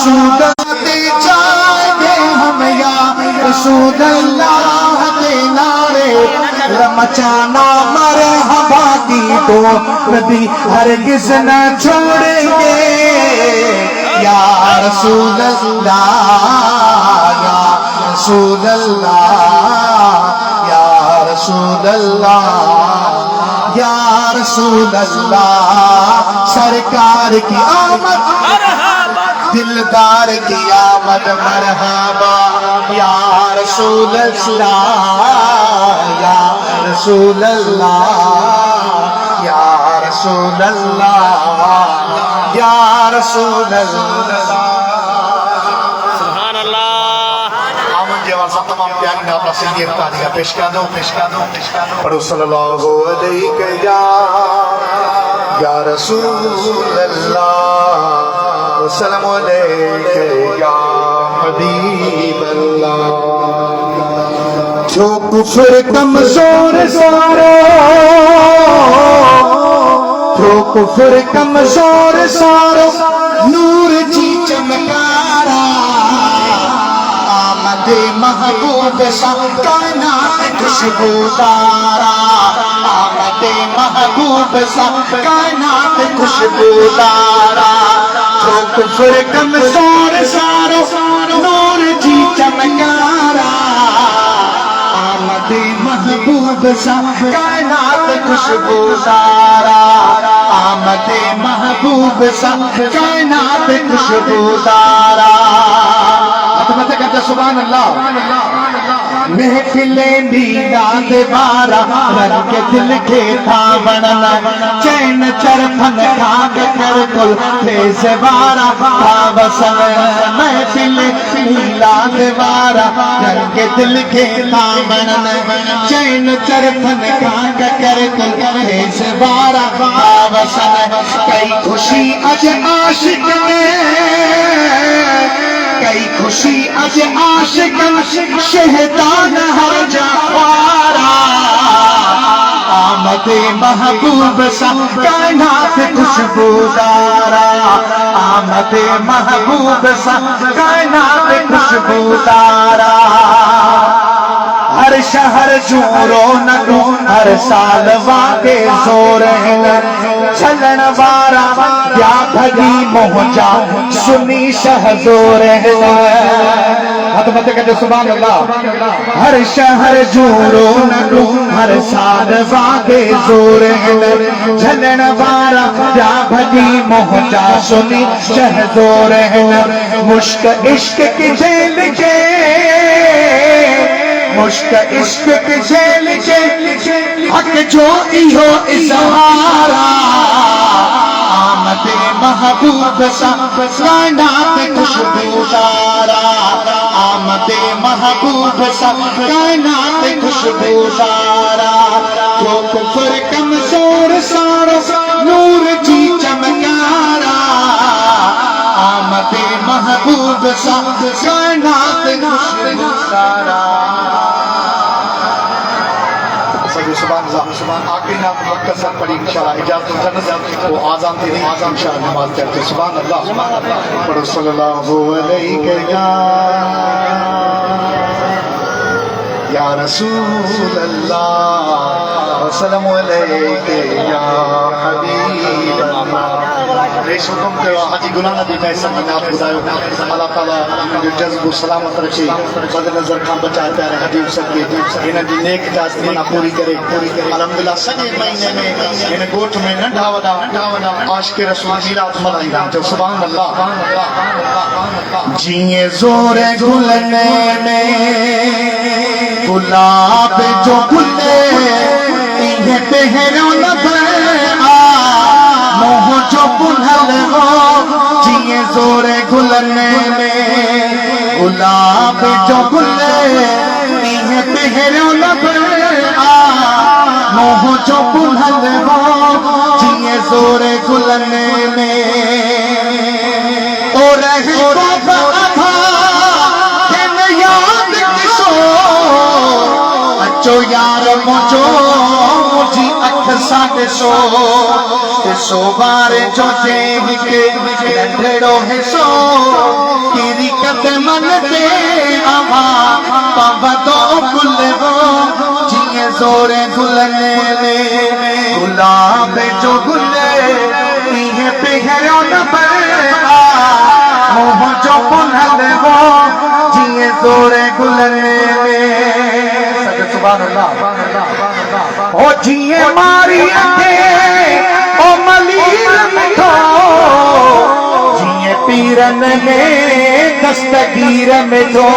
रसूल जाएंगे हम या रसूल अल्लाह के नारे मचाना मरहबा की तो कभी हरगिज़ न छोड़ेंगे या रसूल अल्लाह या रसूल अल्लाह या रसूल अल्लाह या रसूल अल्लाह। सरकार की आमद दिलदार की आमद मरहबा या रसूल अल्लाह या रसूल अल्लाह या रसूल अल्लाह या रसूल अल्लाह। सुभान अल्लाह। आमन जेवा तमाम प्यार ने अपना संगीत तालियां पेश कर दो पढ़ो सल्लल्लाहु अलैहि या रसूल अल्लाह वसल्लम अलैहि या हबीब अल्लाह। जो कुफर कमजोर सारो जो कुफर कमजोर सारो नूर जी चमकारा आमदे महबूब सा कायनात खुशबूदारा आमदे महबूब सा कायनात खुशबूदारा। जो कुफर कमजोर सारो नूर जी चमकारा आमदे महबूब सा कायनात खुशबूदारा आमदे महबूब सा कायनात खुशबूदारा। सुभान अल्लाह। महफिले मीलाद बारा रंग दिल के था बनना चैन चरफन खाक कर कुल फेस बारा था वसन। महफिले मीलाद बारा रंग दिल के था बनना चैन चरफन खाक कर कुल फेस बारा था वसन। कई खुशी अज आशिक में कई खुशी अज आशिक शहदान हर जवारा आमदे महबूब सा कायनात खुशबूदारा आमदे महबूब सा कायनात खुशबूदारा। हर शहर जोरो नगो हर साल वाके जोर चलन वारा क्या भगी मोहजा सुनी शहजोर कहते सुभान अल्लाह। हर शहर जोरो नगो हर साल वाके जोर चलन वारा क्या भगी मोहजा सुनी शहजोर। मुश्क इश्क की जेल के मुश्क इश्क के जेल के हक जो इहो इजहारा आमदे महबूब सा कायनात खुशबूदारा आमदे महबूब सा कायनात खुशबूदारा। जो कुफर कमजोर सारो नूर जी चमकारा आमदे महबूब सा कायनात खुशबूदारा। आखिरी नाम मुख्तसर पढ़ी इंशाअल्लाह इजाजत वो आज़ान थी इंशाअल्लाह नमाज करते सुभान अल्लाह पढ़ो सल्लल्लाहु अलैहि या रसूल अल्लाह वसल्लम अलैहि या हबीब अल्लाह। हुकुम कयो हाजी गुलाम नबी फैसल नाथ बुधायो अल्लाह ताला जो जज्बो सलामत रखे बद नजर खां बचाए प्यारे हबीब सके इन दी नेक जात मना पूरी करे अल्हम्दुलिल्लाह। सॼे महीने में इन गोठ में नंढा वॾा आशिक रसूल मीरात मल्हाईंदा जो सुभान अल्लाह। जीअं ज़ोर गुलने में गुलाब जो गुले इन्हें पहिरियों न मोह जो बुलहल हो जिए जोरे गुलने में गुलाब जो गुले इन्हें पहिरियों न मोह जो बुलहल हो जिए जोरे गुलने में और अचो यार मुझो मुझी अख सां ॾिसो बारे जो जे हिकु नंढड़ो हिसो ते मन ते आवा पवदो गुल वो जिए जोरे गुलने ले गुलाब जो गुले ये पिघलो न पड़ा मोह जो पुनल वो जिए जोरे गुलने ले सुभान अल्लाह ओ जिए मारी थे ओ मलीर मिठो जिए पीरन में दस्तगीर मिठो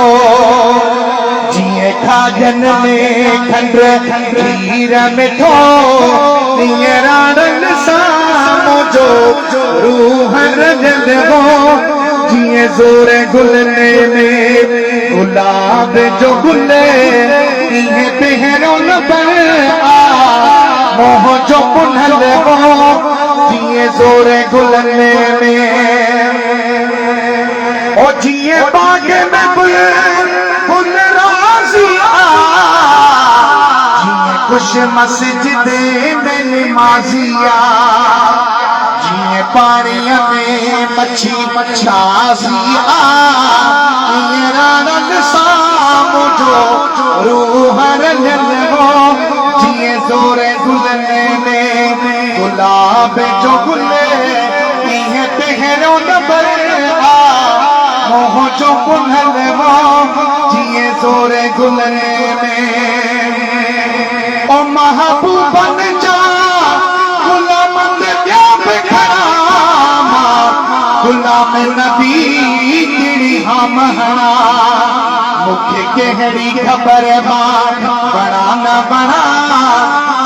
जिए खाजन में खंड खीर मिठो जिए राणन सामो जो रूह रजन वो जिए जोरे गुलने में गुलाब जो गुले ये पहरो न बना मोह जो पुनल वो जिए जोरे गुलने में ओ जिए बाग में गुल राजिया जिए खुश मस्जिद में नमाजिया जिए पानी में मच्छी मछासिया ये रानन सामो जो रूह रंजन वो जिए जोरे गुलने में गुलाब जो गुले ये पहरो न बना मोह जो पुनल वो जिए जोरे गुलने में ओ महबूबन जा गुलामत क्या बिखरामा गुलाम नबी तेरी हम हना मुख्य कहरी खबर बड़ा न बड़ा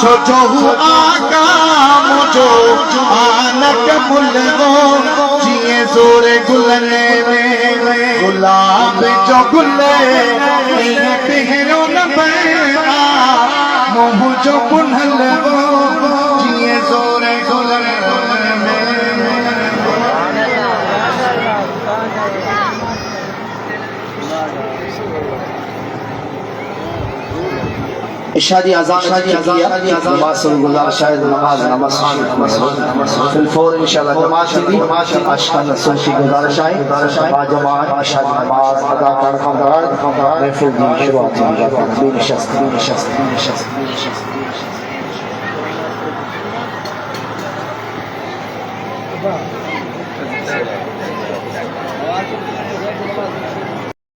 छो छो आका मुझो आनक मुल्लो जिए जोरे गुलने में गुलाब जो गुले ये पहरो न बना मोह जो पुनल वो जिए जोरे गुलने में इशादी आजान किया नमाज से गुजार शायद नमाज फिर फौर इंशाल्लाह जमात की आशिकाना सुन्नत की गुजारिश है बाजमात इशादी नमाज अदा करना महफिल की शुरुआत बेनशस्त